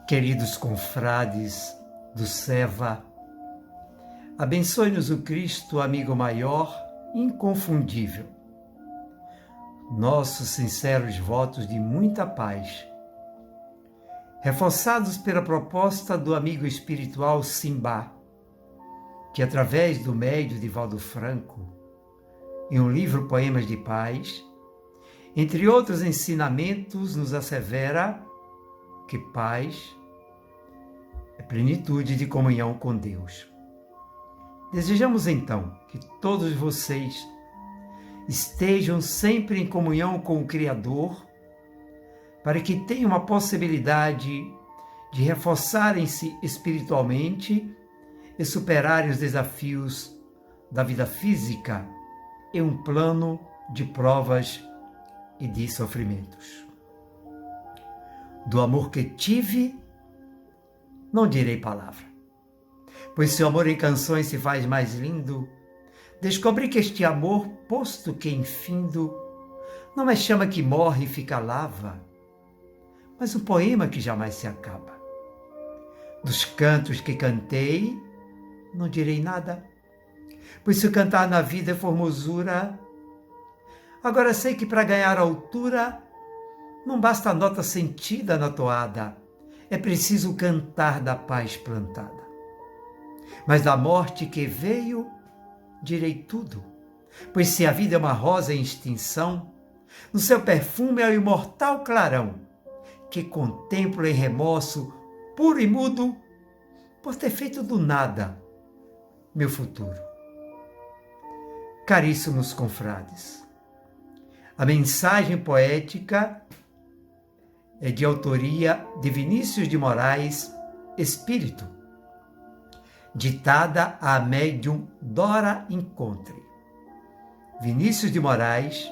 Queridos confrades do SEVA, abençoe-nos o Cristo, amigo maior, inconfundível. Nossos sinceros votos de muita paz, reforçados pela proposta do amigo espiritual Simbá, que através do médio de Valdo Franco, em um livro Poemas de Paz, entre outros ensinamentos, nos assevera que paz é plenitude de comunhão com Deus. Desejamos então que todos vocês estejam sempre em comunhão com o Criador, para que tenham a possibilidade de reforçarem-se espiritualmente e superarem os desafios da vida física em um plano de provas e de sofrimentos. Do amor que tive, não direi palavra, pois se o amor em canções se faz mais lindo, descobri que este amor, posto que infindo, não é chama que morre e fica lava, mas um poema que jamais se acaba. Dos cantos que cantei, não direi nada, pois se o cantar na vida é formosura, agora sei que para ganhar altura, não basta a nota sentida na toada, é preciso cantar da paz plantada. Mas da morte que veio, direi tudo, pois se a vida é uma rosa em extinção, no seu perfume é o imortal clarão, que contemplo em remorso puro e mudo, por ter feito do nada meu futuro. Caríssimos confrades, a mensagem poética é de autoria de Vinícius de Moraes, Espírito, ditada à médium Dora Encontre. Vinícius de Moraes,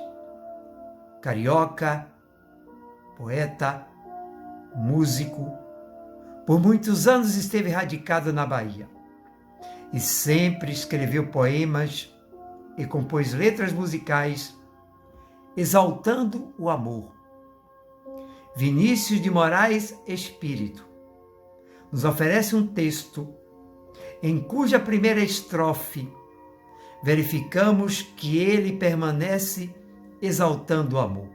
carioca, poeta, músico, por muitos anos esteve radicado na Bahia e sempre escreveu poemas e compôs letras musicais exaltando o amor. Vinícius de Moraes, Espírito, nos oferece um texto em cuja primeira estrofe verificamos que ele permanece exaltando o amor.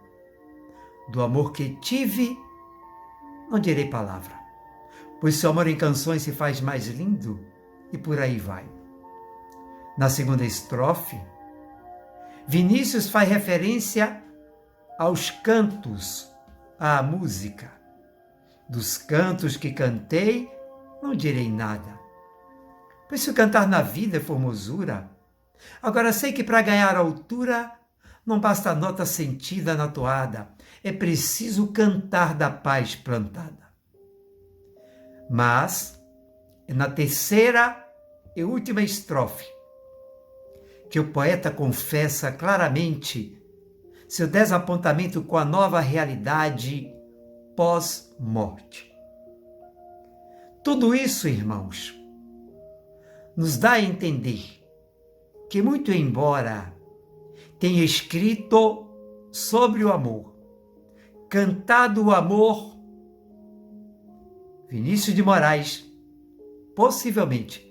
Do amor que tive, não direi palavra, pois se o amor em canções se faz mais lindo, e por aí vai. Na segunda estrofe, Vinícius faz referência aos cantos, à música. Dos cantos que cantei, não direi nada, pois se o cantar na vida é formosura, agora sei que para ganhar altura, não basta a nota sentida na toada, é preciso cantar da paz plantada. Mas é na terceira e última estrofe que o poeta confessa claramente seu desapontamento com a nova realidade pós-morte. Tudo isso, irmãos, nos dá a entender que, muito embora tenha escrito sobre o amor, cantado o amor, Vinícius de Moraes possivelmente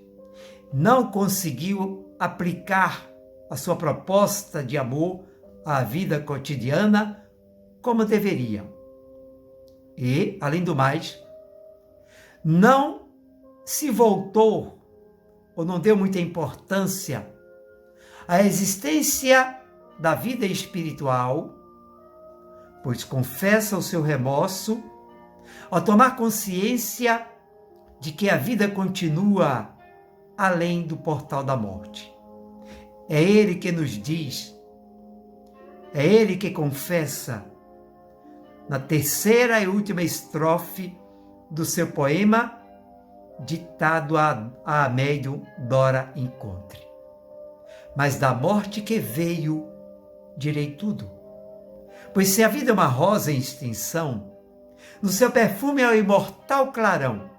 não conseguiu aplicar a sua proposta de amor à vida cotidiana como deveria. E, além do mais, não se voltou ou não deu muita importância à existência da vida espiritual, pois confessa o seu remorso ao tomar consciência de que a vida continua além do portal da morte. É ele que nos diz, é ele que confessa na terceira e última estrofe do seu poema, ditado à médium Dora Encontre. Mas da morte que veio, direi tudo, pois se a vida é uma rosa em extinção, no seu perfume é o imortal clarão,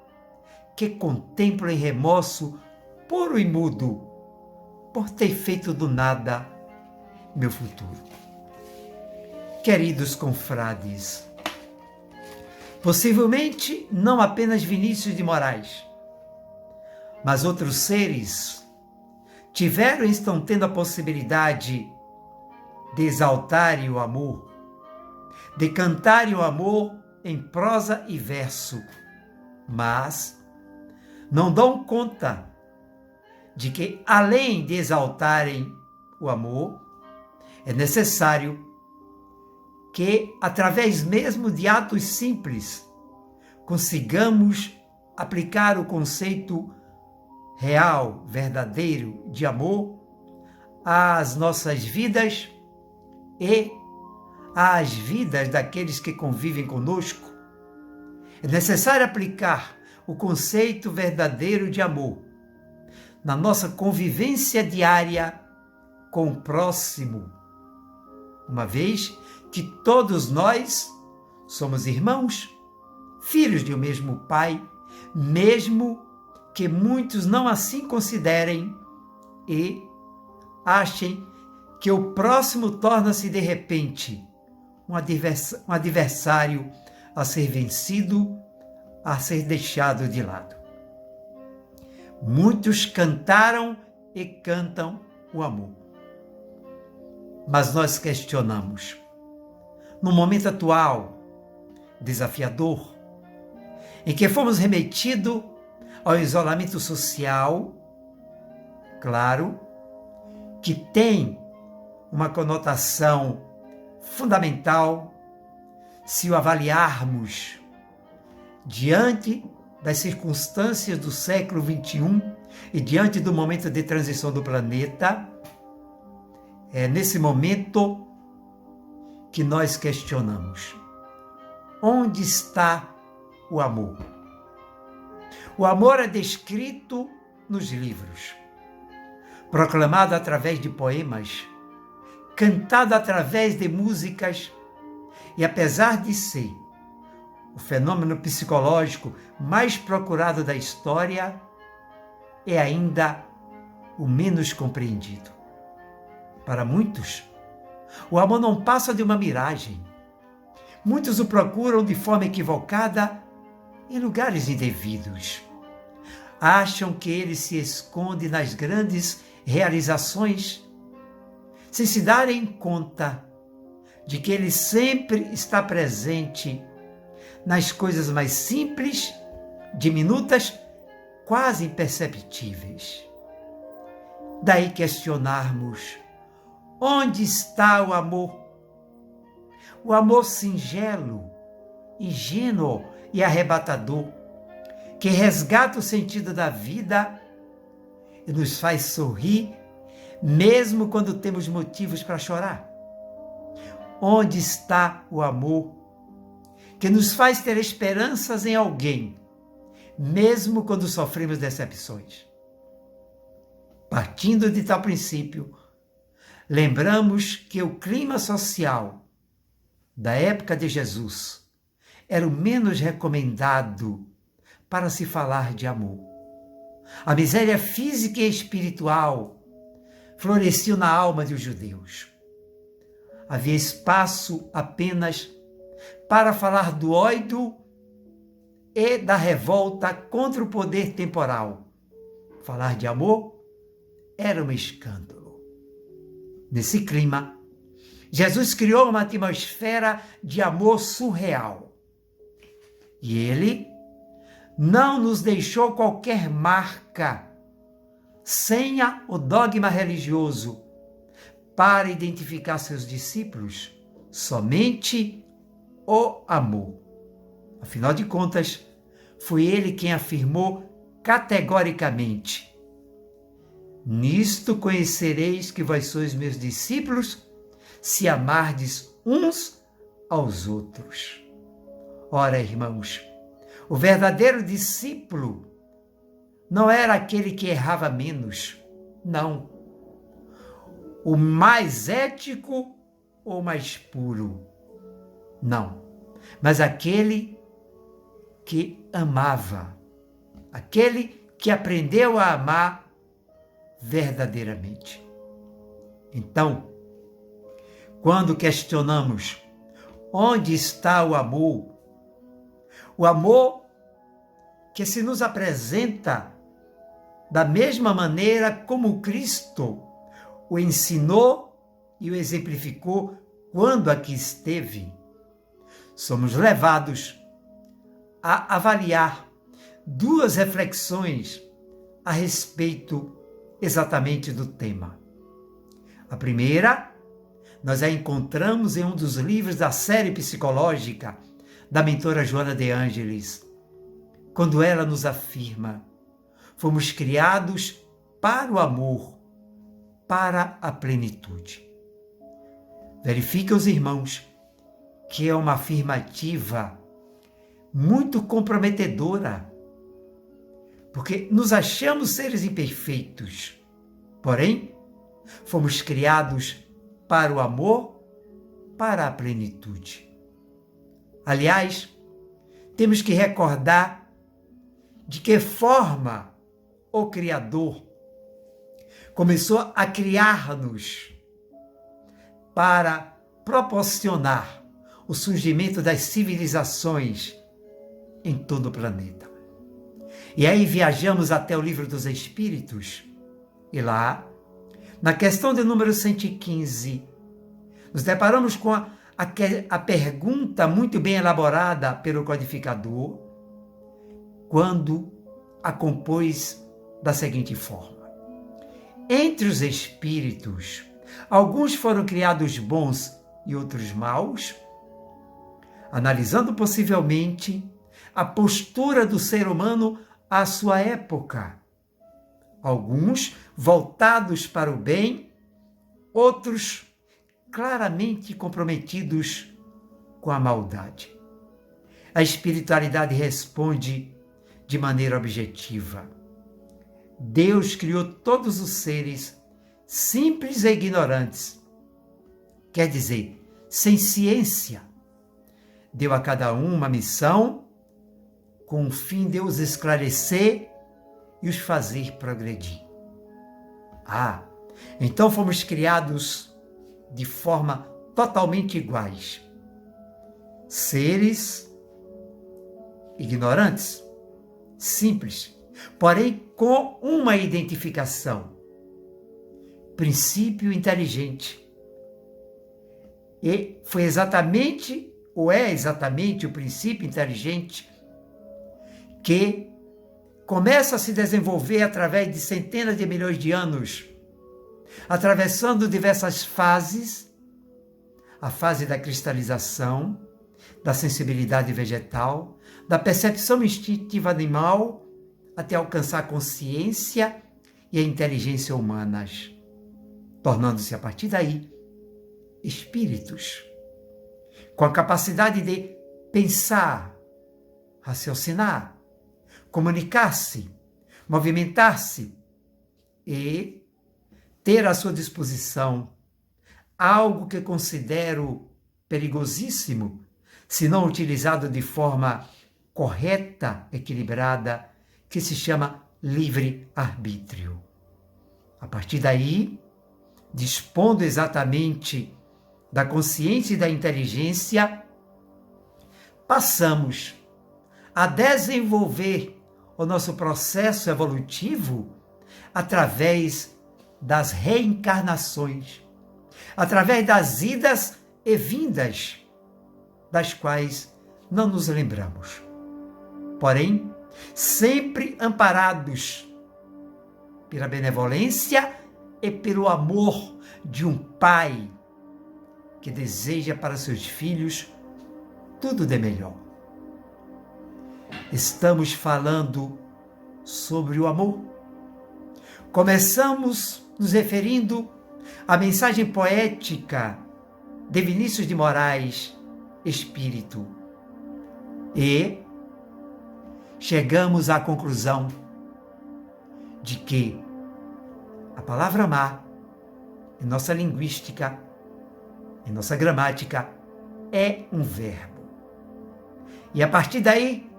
que contemplo em remorso puro e mudo, por ter feito do nada meu futuro. Queridos confrades, Possivelmente não apenas Vinícius de Moraes, mas outros seres tiveram e estão tendo a possibilidade de exaltarem o amor, de cantarem o amor em prosa e verso, mas não dão conta de que, além de exaltarem o amor, é necessário que, através mesmo de atos simples, consigamos aplicar o conceito real, verdadeiro de amor às nossas vidas e às vidas daqueles que convivem conosco. É necessário aplicar o conceito verdadeiro de amor na nossa convivência diária com o próximo, uma vez que todos nós somos irmãos, filhos de um mesmo Pai, mesmo que muitos não assim considerem e achem que o próximo torna-se de repente um adversário a ser vencido, a ser deixado de lado. Muitos cantaram e cantam o amor. Mas nós questionamos. No momento atual, desafiador, em que fomos remetidos ao isolamento social, claro, que tem uma conotação fundamental se o avaliarmos diante das circunstâncias do século XXI e diante do momento de transição do planeta. É nesse momento que nós questionamos: onde está o amor? O amor é descrito nos livros, proclamado através de poemas, cantado através de músicas, e apesar de ser o fenômeno psicológico mais procurado da história, é ainda o menos compreendido. Para muitos, o amor não passa de uma miragem. Muitos o procuram de forma equivocada em lugares indevidos. Acham que ele se esconde nas grandes realizações, sem se darem conta de que ele sempre está presente nas coisas mais simples, diminutas, quase imperceptíveis. Daí questionarmos: onde está o amor? O amor singelo, ingênuo e arrebatador, que resgata o sentido da vida e nos faz sorrir, mesmo quando temos motivos para chorar. Onde está o amor que nos faz ter esperanças em alguém, mesmo quando sofremos decepções? Partindo de tal princípio, lembramos que o clima social da época de Jesus era o menos recomendado para se falar de amor. A miséria física e espiritual floresceu na alma dos judeus. Havia espaço apenas para falar do ódio e da revolta contra o poder temporal. Falar de amor era um escândalo. Nesse clima, Jesus criou uma atmosfera de amor surreal. E ele não nos deixou qualquer marca, senha ou dogma religioso para identificar seus discípulos, somente o amor. Afinal de contas, foi ele quem afirmou categoricamente: nisto conhecereis que vós sois meus discípulos, se amardes uns aos outros. Ora, irmãos, o verdadeiro discípulo não era aquele que errava menos, não. O mais ético ou mais puro, não. Mas aquele que amava, aquele que aprendeu a amar verdadeiramente. Então, quando questionamos onde está o amor, O amor que se nos apresenta da mesma maneira como Cristo o ensinou e o exemplificou quando aqui esteve. Somos levados a avaliar duas reflexões a respeito exatamente do tema. A primeira, nós a encontramos em um dos livros da série psicológica da mentora Joana de Ângeles, quando ela nos afirma: fomos criados para o amor, para a plenitude. Verifiquem os irmãos que é uma afirmativa muito comprometedora, porque nos achamos seres imperfeitos, porém, fomos criados para o amor, para a plenitude. Aliás, temos que recordar de que forma o Criador começou a criar-nos para proporcionar o surgimento das civilizações em todo o planeta. E aí viajamos até o Livro dos Espíritos, e lá, na questão de número 115, nos deparamos com a pergunta muito bem elaborada pelo codificador, quando a compôs da seguinte forma: entre os espíritos, alguns foram criados bons e outros maus, analisando possivelmente a postura do ser humano à sua época. Alguns voltados para o bem, outros claramente comprometidos com a maldade. A espiritualidade responde de maneira objetiva: Deus criou todos os seres simples e ignorantes, quer dizer, sem ciência. Deu a cada um uma missão com o fim de os esclarecer e os fazer progredir. Então fomos criados de forma totalmente iguais. Seres ignorantes, simples, porém com uma identificação: princípio inteligente. E foi exatamente, ou é exatamente, o princípio inteligente que começa a se desenvolver através de centenas de milhões de anos, atravessando diversas fases: a fase da cristalização, da sensibilidade vegetal, da percepção instintiva animal, até alcançar a consciência e a inteligência humanas, tornando-se a partir daí espíritos, com a capacidade de pensar, raciocinar, comunicar-se, movimentar-se e ter à sua disposição algo que considero perigosíssimo, se não utilizado de forma correta, equilibrada, que se chama livre-arbítrio. A partir daí, dispondo exatamente da consciência e da inteligência, passamos a desenvolver o nosso processo evolutivo através das reencarnações, através das idas e vindas, das quais não nos lembramos. Porém, sempre amparados pela benevolência e pelo amor de um pai que deseja para seus filhos tudo de melhor. Estamos falando sobre o amor. Começamos nos referindo à mensagem poética de Vinícius de Moraes, Espírito, e chegamos à conclusão de que a palavra amar, em nossa linguística, em nossa gramática, é um verbo. E a partir daí,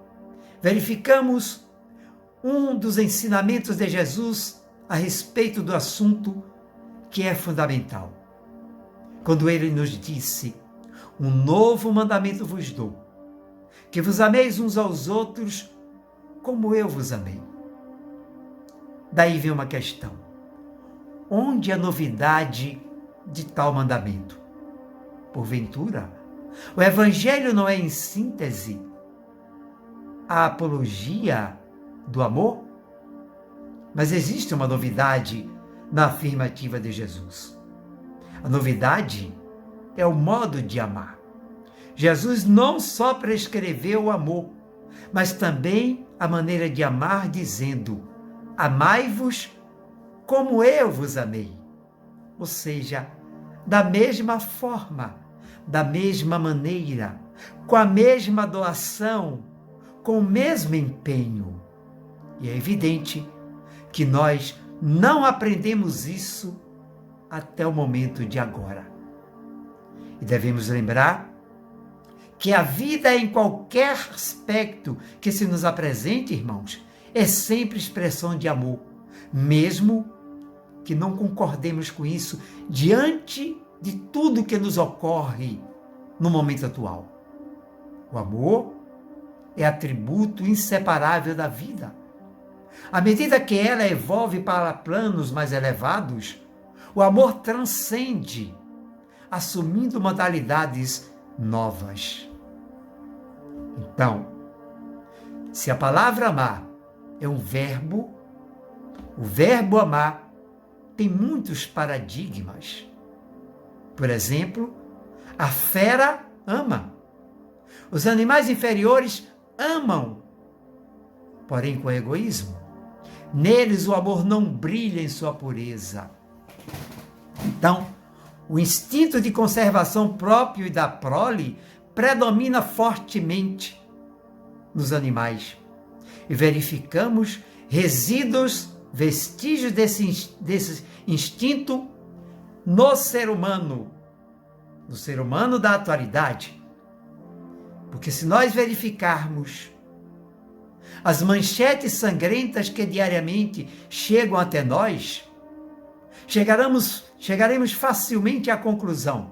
verificamos um dos ensinamentos de Jesus a respeito do assunto que é fundamental. Quando ele nos disse: um novo mandamento vos dou, que vos ameis uns aos outros como eu vos amei. Daí vem uma questão. Onde a novidade de tal mandamento? Porventura, o Evangelho não é, em síntese, a apologia do amor? Mas existe uma novidade na afirmativa de Jesus. A novidade é o modo de amar. Jesus não só prescreveu o amor, mas também a maneira de amar, dizendo: amai-vos como eu vos amei. Ou seja, da mesma forma, da mesma maneira, com a mesma doação, com o mesmo empenho. E é evidente que nós não aprendemos isso até o momento de agora. E devemos lembrar que a vida, em qualquer aspecto que se nos apresente, irmãos, é sempre expressão de amor, mesmo que não concordemos com isso diante de tudo que nos ocorre no momento atual. O amor é atributo inseparável da vida. À medida que ela evolve para planos mais elevados, o amor transcende, assumindo modalidades novas. Então, se a palavra amar é um verbo, o verbo amar tem muitos paradigmas. Por exemplo, a fera ama. Os animais inferiores amam, porém com egoísmo. Neles o amor não brilha em sua pureza. Então, o instinto de conservação próprio e da prole predomina fortemente nos animais. E verificamos resíduos, vestígios desse instinto no ser humano da atualidade. Porque se nós verificarmos as manchetes sangrentas que diariamente chegam até nós, chegaremos facilmente à conclusão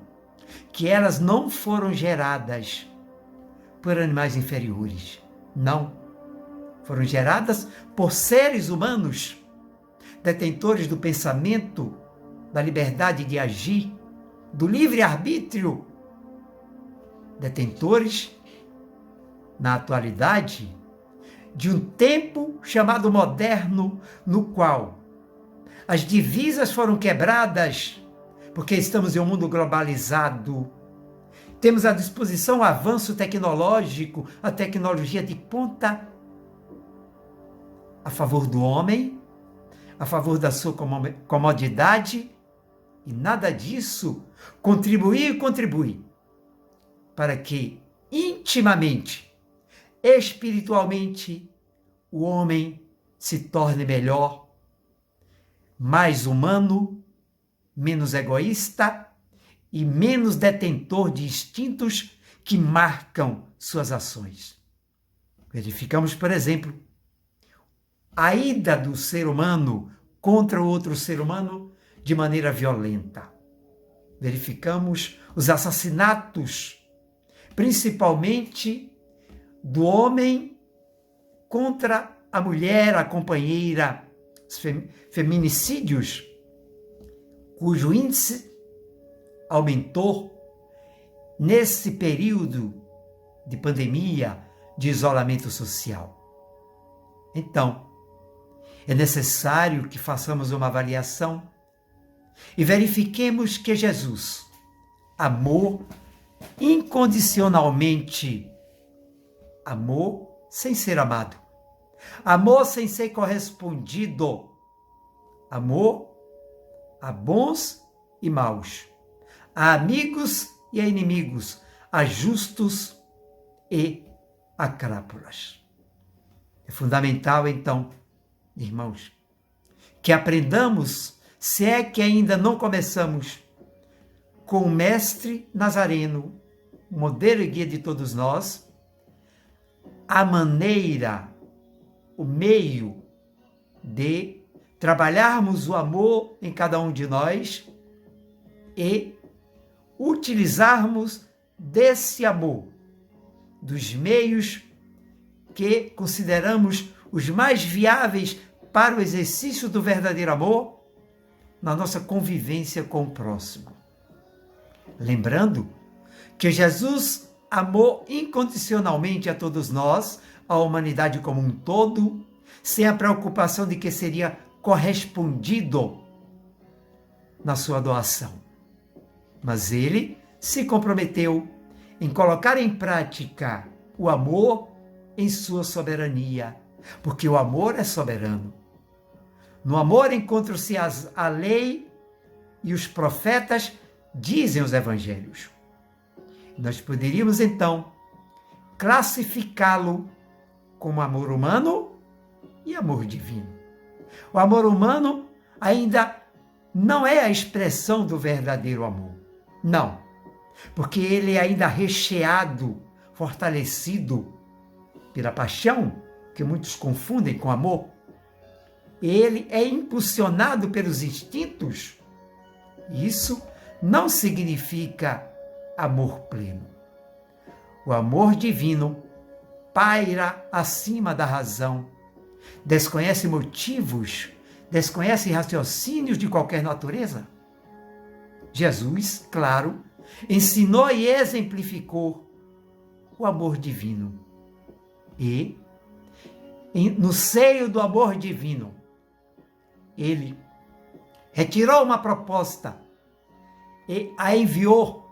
que elas não foram geradas por animais inferiores. Não. Foram geradas por seres humanos, detentores do pensamento, da liberdade de agir, do livre-arbítrio, detentores, na atualidade, de um tempo chamado moderno, no qual as divisas foram quebradas, porque estamos em um mundo globalizado. Temos à disposição o avanço tecnológico, a tecnologia de ponta, a favor do homem, a favor da sua comodidade, e nada disso contribui para que intimamente, espiritualmente, o homem se torne melhor, mais humano, menos egoísta e menos detentor de instintos que marcam suas ações. Verificamos, por exemplo, a ida do ser humano contra o outro ser humano de maneira violenta. Verificamos os assassinatos, principalmente do homem contra a mulher, a companheira, os feminicídios, cujo índice aumentou nesse período de pandemia, de isolamento social. Então, é necessário que façamos uma avaliação e verifiquemos que Jesus amou incondicionalmente, amou sem ser amado, amou sem ser correspondido, amou a bons e maus, a amigos e a inimigos, a justos e a crápulas. É fundamental, então, irmãos, que aprendamos, se é que ainda não começamos, com o Mestre Nazareno, modelo e guia de todos nós, a maneira, o meio de trabalharmos o amor em cada um de nós e utilizarmos desse amor, dos meios que consideramos os mais viáveis para o exercício do verdadeiro amor na nossa convivência com o próximo. Lembrando que Jesus amou incondicionalmente a todos nós, a humanidade como um todo, sem a preocupação de que seria correspondido na sua doação. Mas ele se comprometeu em colocar em prática o amor em sua soberania, porque o amor é soberano. No amor encontram-se a lei e os profetas, dizem os evangelhos. Nós poderíamos, então, classificá-lo como amor humano e amor divino. O amor humano ainda não é a expressão do verdadeiro amor. Não, porque ele é ainda recheado, fortalecido pela paixão, que muitos confundem com amor. Ele é impulsionado pelos instintos. Isso não significa amor pleno. O amor divino paira acima da razão, desconhece motivos, desconhece raciocínios de qualquer natureza. Jesus, claro, ensinou e exemplificou o amor divino. E, no seio do amor divino, ele retirou uma proposta e a enviou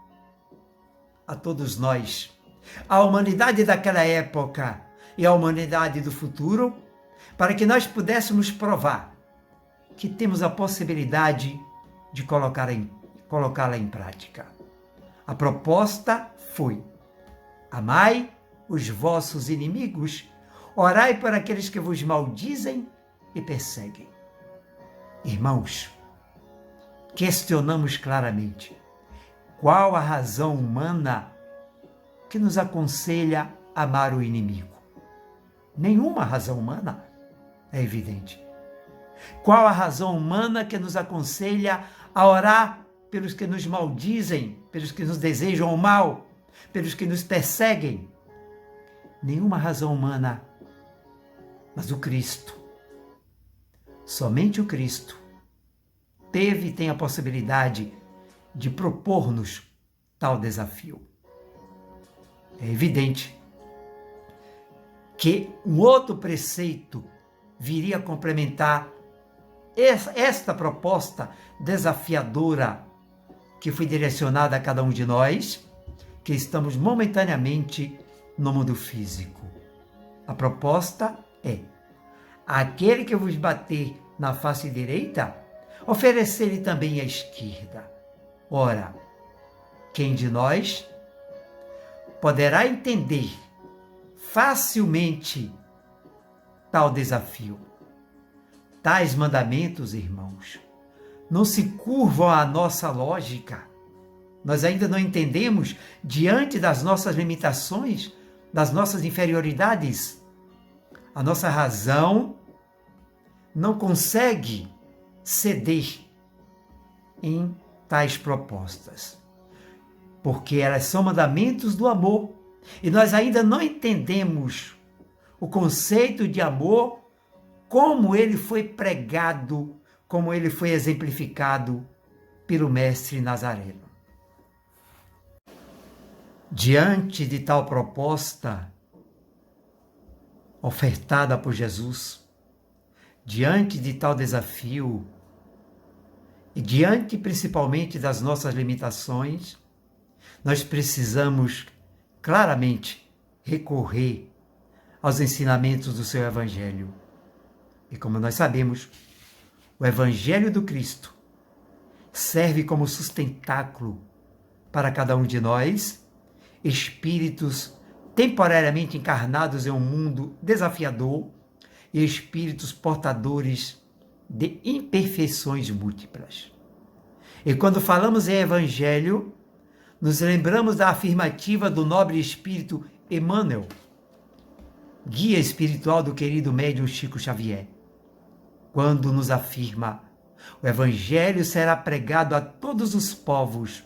a todos nós, a humanidade daquela época e a humanidade do futuro, para que nós pudéssemos provar que temos a possibilidade de colocá-la em prática. A proposta foi: amai os vossos inimigos, orai por aqueles que vos maldizem e perseguem. Irmãos, questionamos claramente qual a razão humana que nos aconselha a amar o inimigo. Nenhuma razão humana, é evidente. Qual a razão humana que nos aconselha a orar pelos que nos maldizem, pelos que nos desejam o mal, pelos que nos perseguem? Nenhuma razão humana, mas o Cristo. Somente o Cristo teve e tem a possibilidade de propor-nos tal desafio. É evidente que um outro preceito viria a complementar esta proposta desafiadora que foi direcionada a cada um de nós, que estamos momentaneamente no mundo físico. A proposta é: aquele que vos bater na face direita, oferecer-lhe também a esquerda. Ora, quem de nós poderá entender facilmente tal desafio? Tais mandamentos, irmãos, não se curvam à nossa lógica. Nós ainda não entendemos, diante das nossas limitações, das nossas inferioridades. A nossa razão não consegue ceder em tais propostas, porque elas são mandamentos do amor, e nós ainda não entendemos o conceito de amor, como ele foi pregado, como ele foi exemplificado pelo Mestre Nazareno. Diante de tal proposta ofertada por Jesus, diante de tal desafio, e diante principalmente das nossas limitações, nós precisamos claramente recorrer aos ensinamentos do seu Evangelho. E como nós sabemos, o Evangelho do Cristo serve como sustentáculo para cada um de nós, espíritos temporariamente encarnados em um mundo desafiador e espíritos portadores de imperfeições múltiplas. E quando falamos em Evangelho, nos lembramos da afirmativa do nobre espírito Emmanuel, guia espiritual do querido médium Chico Xavier, quando nos afirma: o Evangelho será pregado a todos os povos,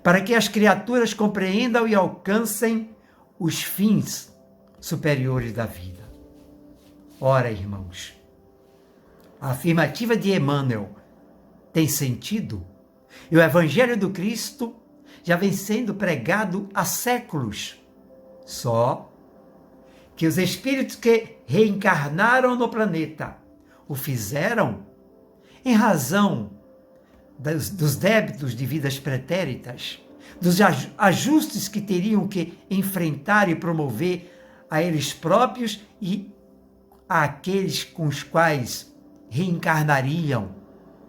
para que as criaturas compreendam e alcancem os fins superiores da vida. Ora, irmãos, a afirmativa de Emmanuel tem sentido e o Evangelho do Cristo já vem sendo pregado há séculos. Só que os espíritos que reencarnaram no planeta o fizeram em razão dos débitos de vidas pretéritas, dos ajustes que teriam que enfrentar e promover a eles próprios e àqueles com os quais reencarnariam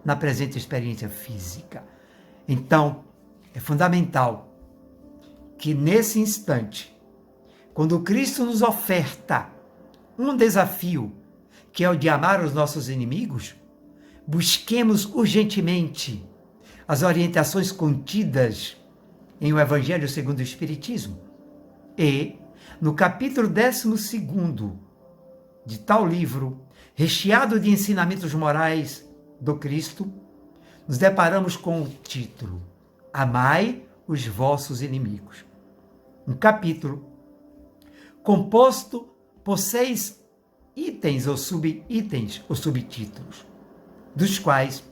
na presente experiência física. Então, é fundamental que nesse instante, quando Cristo nos oferta um desafio, que é o de amar os nossos inimigos, busquemos urgentemente as orientações contidas em O Evangelho segundo o Espiritismo e, no capítulo 12º de tal livro, recheado de ensinamentos morais do Cristo, nos deparamos com o título Amai os vossos inimigos. Um capítulo composto por 6 itens ou subitens ou subtítulos, dos quais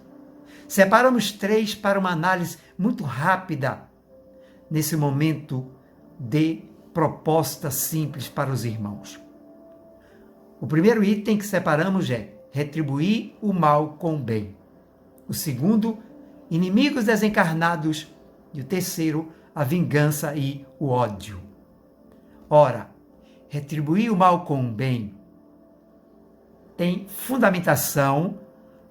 separamos 3 para uma análise muito rápida nesse momento de proposta simples para os irmãos. O primeiro item que separamos é retribuir o mal com o bem. O segundo, inimigos desencarnados. E o terceiro, a vingança e o ódio. Ora, retribuir o mal com o bem tem fundamentação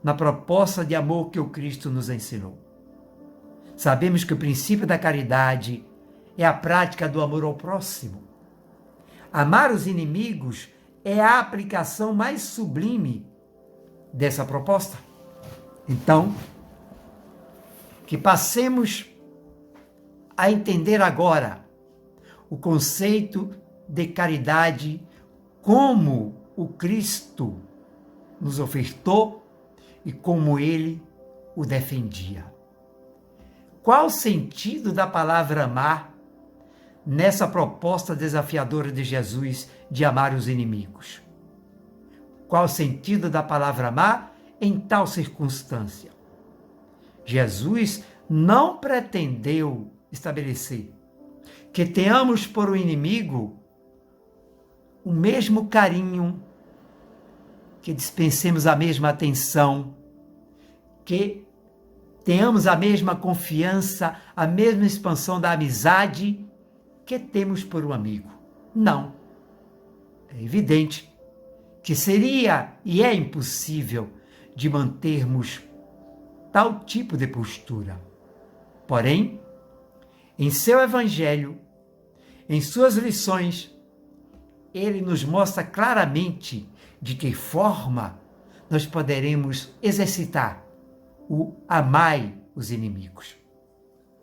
na proposta de amor que o Cristo nos ensinou. Sabemos que o princípio da caridade é a prática do amor ao próximo. Amar os inimigos é a aplicação mais sublime dessa proposta. Então, que passemos a entender agora o conceito de caridade como o Cristo nos ofertou e como ele o defendia. Qual o sentido da palavra amar nessa proposta desafiadora de Jesus de amar os inimigos? Qual o sentido da palavra amar em tal circunstância? Jesus não pretendeu estabelecer que tenhamos por o inimigo o mesmo carinho, que dispensemos a mesma atenção, que tenhamos a mesma confiança, a mesma expansão da amizade que temos por um amigo. Não. É evidente que seria e é impossível de mantermos tal tipo de postura. Porém, em seu Evangelho, em suas lições, ele nos mostra claramente de que forma nós poderemos exercitar o amai os inimigos.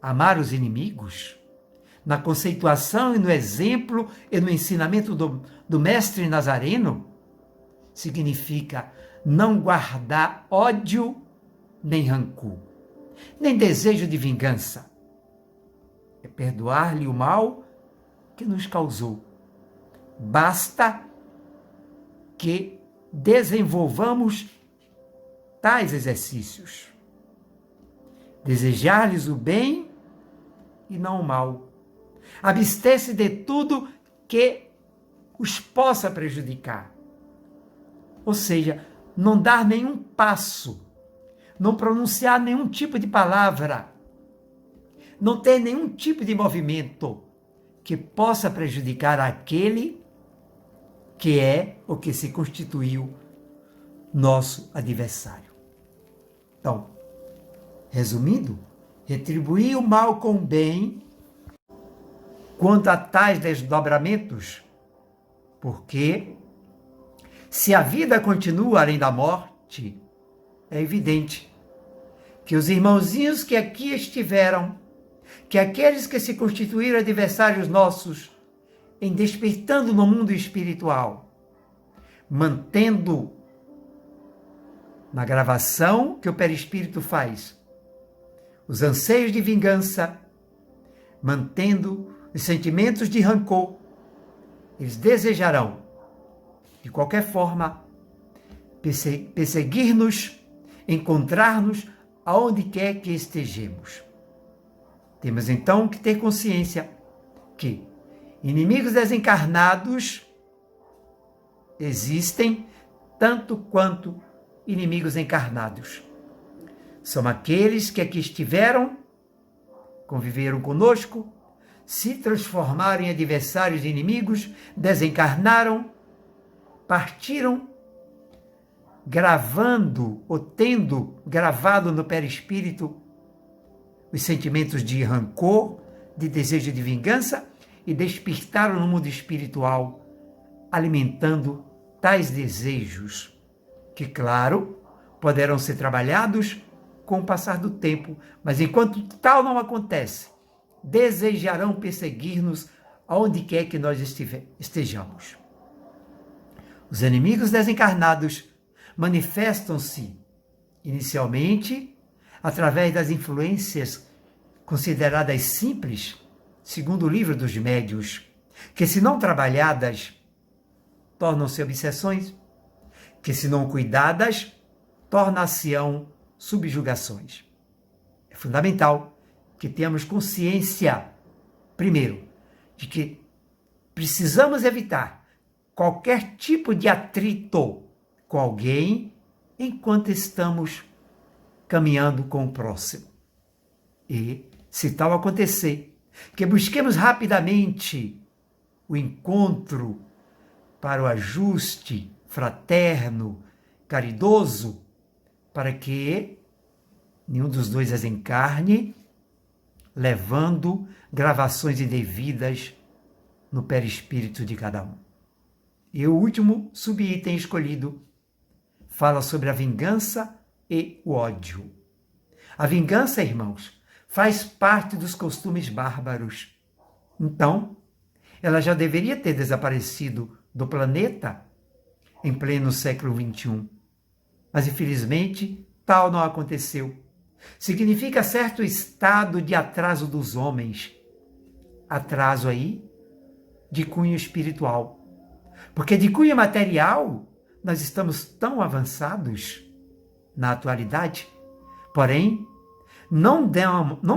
Amar os inimigos, na conceituação e no exemplo e no ensinamento do mestre Nazareno, significa não guardar ódio nem rancor, nem desejo de vingança. É perdoar-lhe o mal que nos causou. Basta que desenvolvamos tais exercícios. Desejar-lhes o bem e não o mal. Abster-se de tudo que os possa prejudicar. Ou seja, não dar nenhum passo, não pronunciar nenhum tipo de palavra, não ter nenhum tipo de movimento que possa prejudicar aquele que é ou que se constituiu nosso adversário. Então, resumindo, retribuir o mal com o bem quanto a tais desdobramentos, porque se a vida continua além da morte, é evidente que os irmãozinhos que aqui estiveram, que aqueles que se constituíram adversários nossos, em despertando no mundo espiritual, mantendo na gravação que o perispírito faz os anseios de vingança, mantendo os sentimentos de rancor, eles desejarão, de qualquer forma, perseguir-nos, encontrar-nos aonde quer que estejamos. Temos então que ter consciência que inimigos desencarnados existem tanto quanto inimigos encarnados. São aqueles que aqui estiveram, conviveram conosco, se transformaram em adversários e inimigos, desencarnaram, partiram, gravando ou tendo gravado no perispírito os sentimentos de rancor, de desejo de vingança e despertaram no mundo espiritual, alimentando tais desejos, que, claro, poderão ser trabalhados com o passar do tempo, mas enquanto tal não acontece, desejarão perseguir-nos aonde quer que nós estejamos. Os inimigos desencarnados manifestam-se, inicialmente, através das influências consideradas simples, segundo o livro dos médiuns, que, se não trabalhadas, tornam-se obsessões, que, se não cuidadas, tornar-se-ão subjugações. É fundamental que tenhamos consciência, primeiro, de que precisamos evitar qualquer tipo de atrito com alguém enquanto estamos caminhando com o próximo. E, se tal acontecer, que busquemos rapidamente o encontro para o ajuste fraterno, caridoso, para que nenhum dos dois desencarne, levando gravações indevidas no perispírito de cada um. E o último subitem escolhido fala sobre a vingança e o ódio. A vingança, irmãos, faz parte dos costumes bárbaros. Então, ela já deveria ter desaparecido do planeta em pleno século XXI. Mas, infelizmente, tal não aconteceu. Significa certo estado de atraso dos homens. Atraso aí de cunho espiritual. Porque de cunho material, nós estamos tão avançados na atualidade, porém, não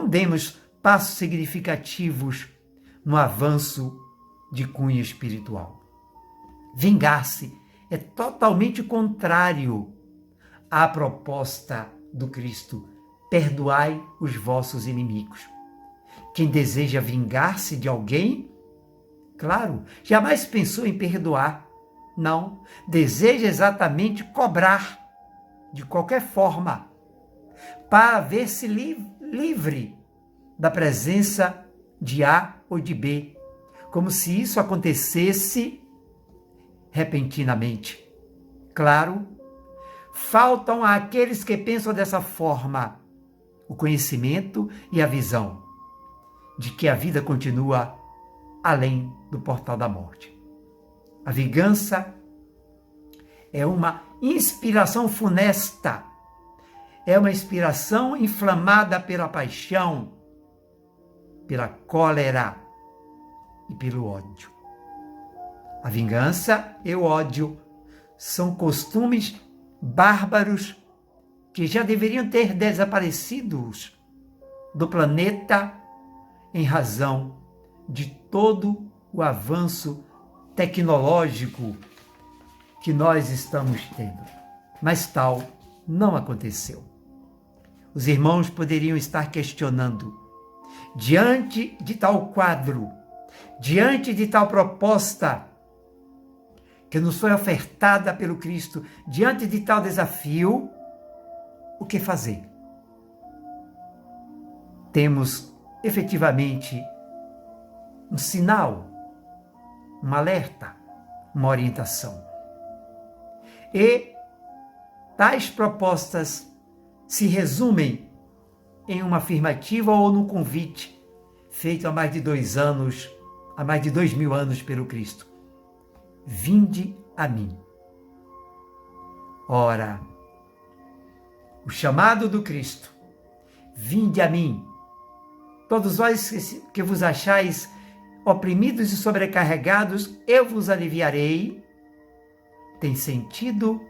demos passos significativos no avanço de cunho espiritual. Vingar-se é totalmente contrário à proposta do Cristo: perdoai os vossos inimigos. Quem deseja vingar-se de alguém, claro, jamais pensou em perdoar. Não, deseja exatamente cobrar, de qualquer forma, para ver-se livre da presença de A ou de B, como se isso acontecesse repentinamente. Claro, faltam àqueles que pensam dessa forma o conhecimento e a visão de que a vida continua além do portal da morte. A vingança é uma inspiração funesta, é uma inspiração inflamada pela paixão, pela cólera e pelo ódio. A vingança e o ódio são costumes bárbaros que já deveriam ter desaparecido do planeta em razão de todo o avanço tecnológico que nós estamos tendo. Mas tal não aconteceu. Os irmãos poderiam estar questionando, diante de tal quadro, diante de tal proposta que nos foi ofertada pelo Cristo, diante de tal desafio, o que fazer? Temos efetivamente um sinal, um alerta, uma orientação. E tais propostas se resumem em uma afirmativa ou num convite feito há mais de 2 anos, há mais de 2000 anos pelo Cristo. Vinde a mim. Ora, o chamado do Cristo, vinde a mim, todos vós que vos achais oprimidos e sobrecarregados, eu vos aliviarei, tem sentido,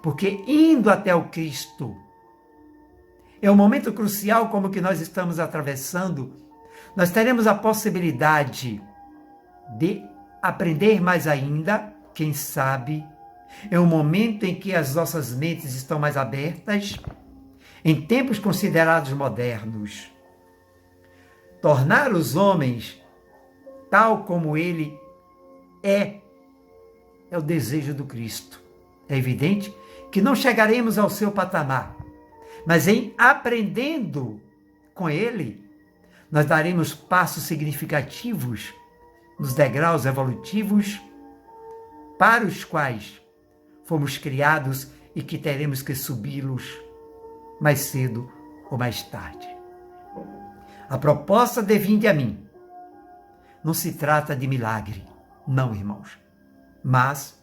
porque indo até o Cristo, é um momento crucial como o que nós estamos atravessando, nós teremos a possibilidade de aprender mais ainda, quem sabe, é um momento em que as nossas mentes estão mais abertas, em tempos considerados modernos. Tornar os homens tal como ele é o desejo do Cristo. É evidente que não chegaremos ao seu patamar, mas em aprendendo com ele, nós daremos passos significativos nos degraus evolutivos para os quais fomos criados e que teremos que subi-los mais cedo ou mais tarde. A proposta de vinde a mim não se trata de milagre, não, irmãos, mas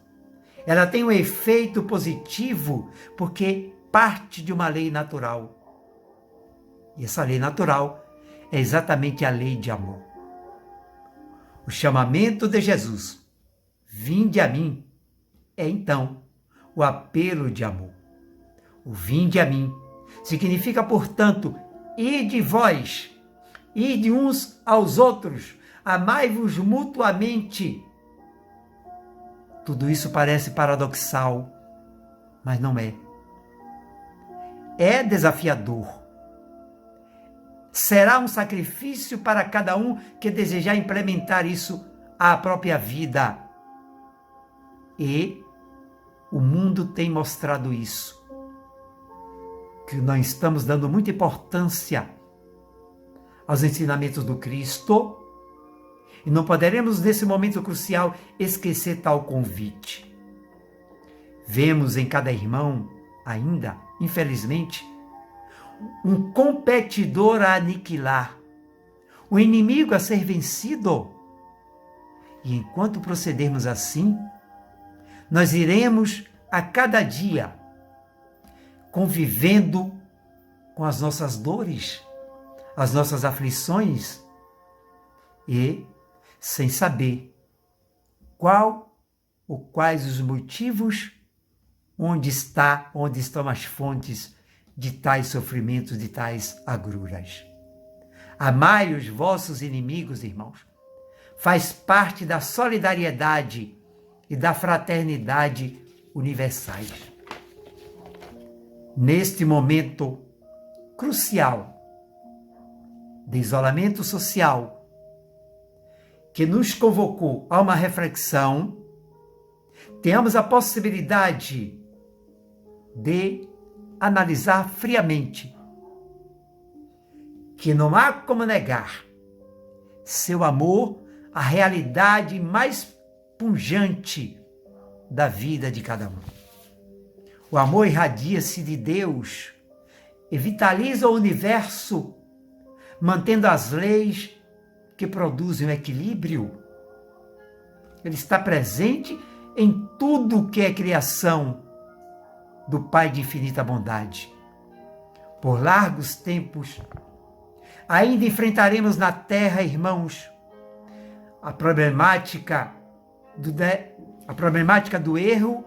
ela tem um efeito positivo porque parte de uma lei natural. E essa lei natural é exatamente a lei de amor. O chamamento de Jesus, vinde a mim, é então o apelo de amor. O vinde a mim significa, portanto, ide vós, ide uns aos outros, amai-vos mutuamente. Tudo isso parece paradoxal, mas não é. É desafiador. Será um sacrifício para cada um que desejar implementar isso à própria vida. E o mundo tem mostrado isso. Que nós estamos dando muita importância aos ensinamentos do Cristo e não poderemos, nesse momento crucial, esquecer tal convite. Vemos em cada irmão, ainda, infelizmente, um competidor a aniquilar, um inimigo a ser vencido. E enquanto procedermos assim, nós iremos a cada dia convivendo com as nossas dores, as nossas aflições e sem saber qual ou quais os motivos, onde estão as fontes de tais sofrimentos, de tais agruras. Amai os vossos inimigos, irmãos. Faz parte da solidariedade e da fraternidade universais. Neste momento crucial de isolamento social, que nos convocou a uma reflexão, tenhamos a possibilidade de analisar friamente que não há como negar seu amor, a realidade mais pungente da vida de cada um. O amor irradia-se de Deus e vitaliza o universo, mantendo as leis que produzem o equilíbrio. Ele está presente em tudo que é criação do Pai de infinita bondade. Por largos tempos, ainda enfrentaremos na Terra, irmãos, a problemática do erro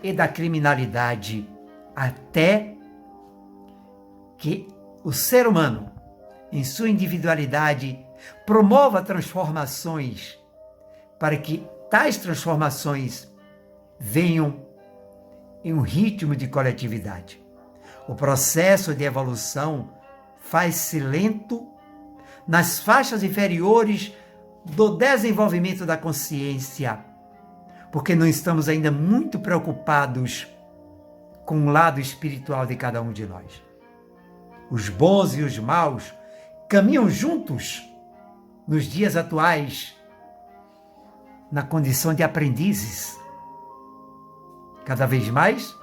e da criminalidade, até que o ser humano, em sua individualidade, promova transformações para que tais transformações venham em um ritmo de coletividade. O processo de evolução faz-se lento nas faixas inferiores do desenvolvimento da consciência, porque não estamos ainda muito preocupados com o lado espiritual de cada um de nós. Os bons e os maus caminham juntos nos dias atuais, na condição de aprendizes. Cada vez mais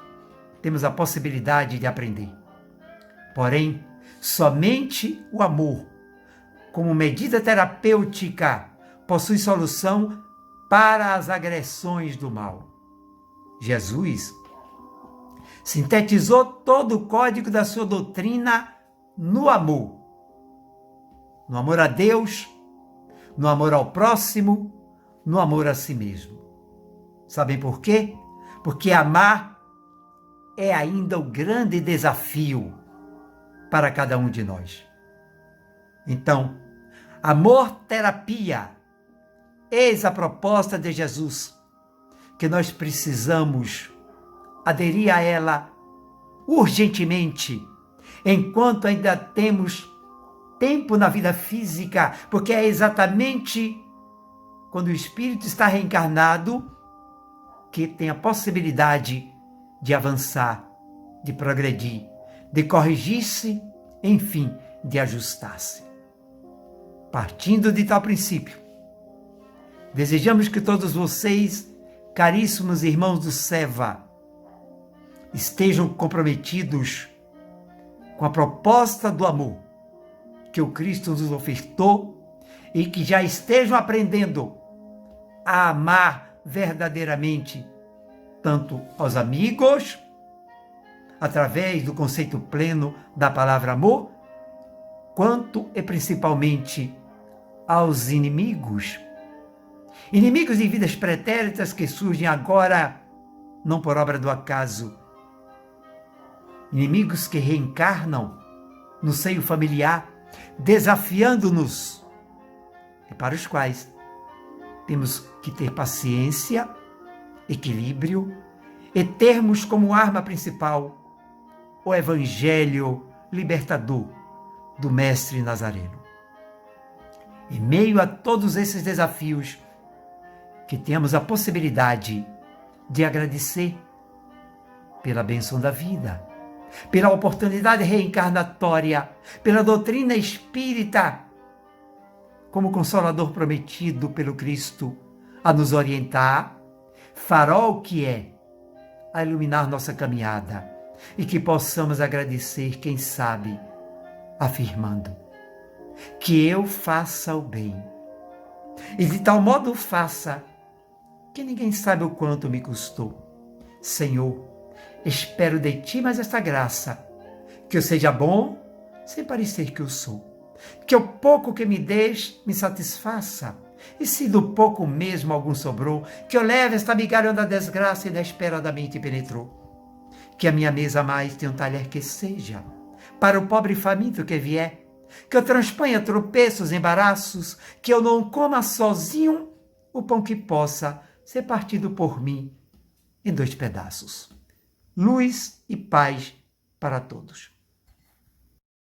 temos a possibilidade de aprender. Porém, somente o amor, como medida terapêutica, possui solução para as agressões do mal. Jesus sintetizou todo o código da sua doutrina no amor. No amor a Deus, no amor ao próximo, no amor a si mesmo. Sabem por quê? Porque amar é ainda o grande desafio para cada um de nós. Então, amor-terapia, eis a proposta de Jesus, que nós precisamos aderir a ela urgentemente, enquanto ainda temos tempo na vida física, porque é exatamente quando o espírito está reencarnado que tem a possibilidade de avançar, de progredir, de corrigir-se, enfim, de ajustar-se. Partindo de tal princípio, desejamos que todos vocês, caríssimos irmãos do SEVA, estejam comprometidos com a proposta do amor que o Cristo nos ofertou e que já estejam aprendendo a amar verdadeiramente tanto aos amigos, através do conceito pleno da palavra amor, quanto e principalmente aos inimigos. Inimigos de vidas pretéritas que surgem agora, não por obra do acaso. Inimigos que reencarnam no seio familiar, desafiando-nos, e para os quais temos que ter paciência, equilíbrio e termos como arma principal o Evangelho libertador do Mestre Nazareno. Em meio a todos esses desafios, que temos a possibilidade de agradecer pela bênção da vida, pela oportunidade reencarnatória, pela doutrina espírita, como consolador prometido pelo Cristo a nos orientar, farol que é a iluminar nossa caminhada, e que possamos agradecer, quem sabe, afirmando que eu faça o bem, e de tal modo faça que ninguém sabe o quanto me custou. Senhor, espero de ti mais esta graça, que eu seja bom sem parecer que eu sou, que o pouco que me des me satisfaça, e se do pouco mesmo algum sobrou, que eu leve esta migalha da desgraça inesperadamente penetrou. Que a minha mesa mais tenha um talher que seja, para o pobre faminto que vier, que eu transponha tropeços, embaraços, que eu não coma sozinho o pão que possa ser partido por mim em 2 pedaços. Luz e paz para todos.